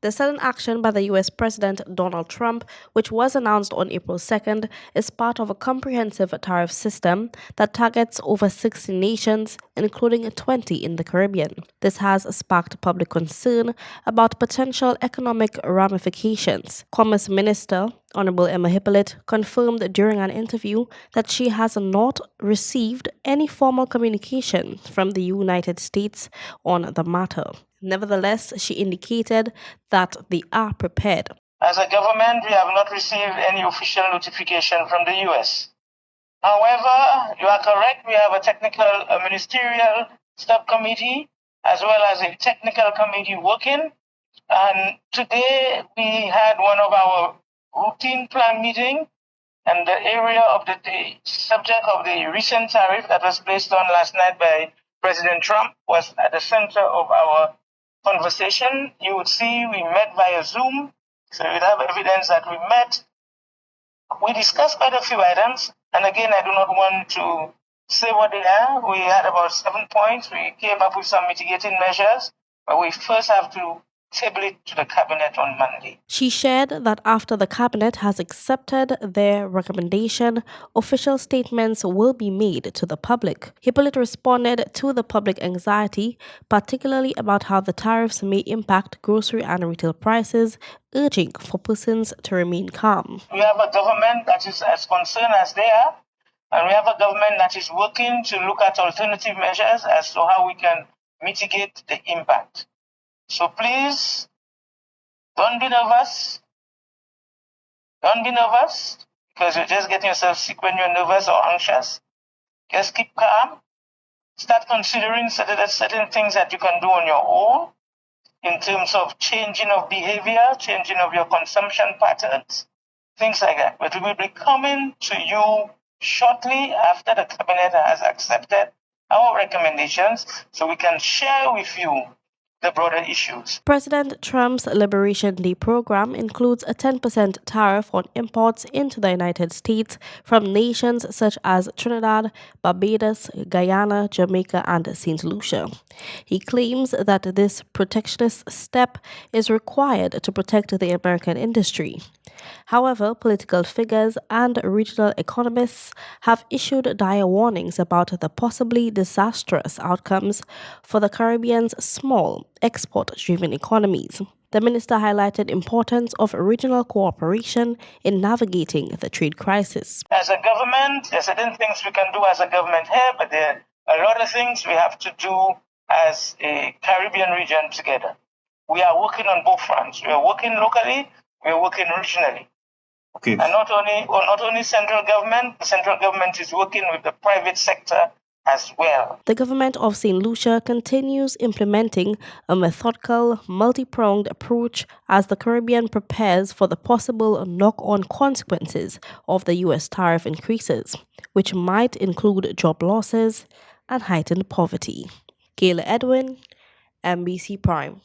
The sudden action by the US President Donald Trump, which was announced on April 2nd, is part of a comprehensive tariff system that targets over 60 nations, including 20 in the Caribbean. This has sparked public concern about potential economic ramifications. Commerce Minister Honorable Emma Hippolyte confirmed during an interview that she has not received any formal communication from the United States on the matter. Nevertheless, she indicated that they are prepared. As a government, we have not received any official notification from the US. However, you are correct, we have a ministerial subcommittee as well as a technical committee working. And today we had one of our routine plan meeting, and the area of the subject of the recent tariff that was placed on last night by President Trump was at the center of our conversation. You would see we met via Zoom, so you'd have evidence that we met. We discussed quite a few items, and again, I do not want to say what they are. We had about 7 points. We came up with some mitigating measures, but we first have to table it to the cabinet on Monday. She shared that after the cabinet has accepted their recommendation, official statements will be made to the public. Hippolyte responded to the public anxiety, particularly about how the tariffs may impact grocery and retail prices, urging for persons to remain calm. We have a government that is as concerned as they are, and we have a government that is working to look at alternative measures as to how we can mitigate the impact. So please, don't be nervous. Don't be nervous, because you're just getting yourself sick when you're nervous or anxious. Just keep calm. Start considering certain things that you can do on your own in terms of changing of behavior, changing of your consumption patterns, things like that. But we will be coming to you shortly after the cabinet has accepted our recommendations so we can share with you the broader issues. President Trump's Liberation Day program includes a 10% tariff on imports into the United States from nations such as Trinidad, Barbados, Guyana, Jamaica, and St. Lucia. He claims that this protectionist step is required to protect the American industry. However, political figures and regional economists have issued dire warnings about the possibly disastrous outcomes for the Caribbean's small, export-driven economies. The minister highlighted importance of regional cooperation in navigating the trade crisis. As a government, there are certain things we can do as a government here, but there are a lot of things we have to do as a Caribbean region together. We are working on both fronts. We are working locally, we are working regionally. Okay. And not only central government, the central government is working with the private sector as well. The government of St. Lucia continues implementing a methodical, multi-pronged approach as the Caribbean prepares for the possible knock-on consequences of the U.S. tariff increases, which might include job losses and heightened poverty. Kayla Edwin, MBC Prime.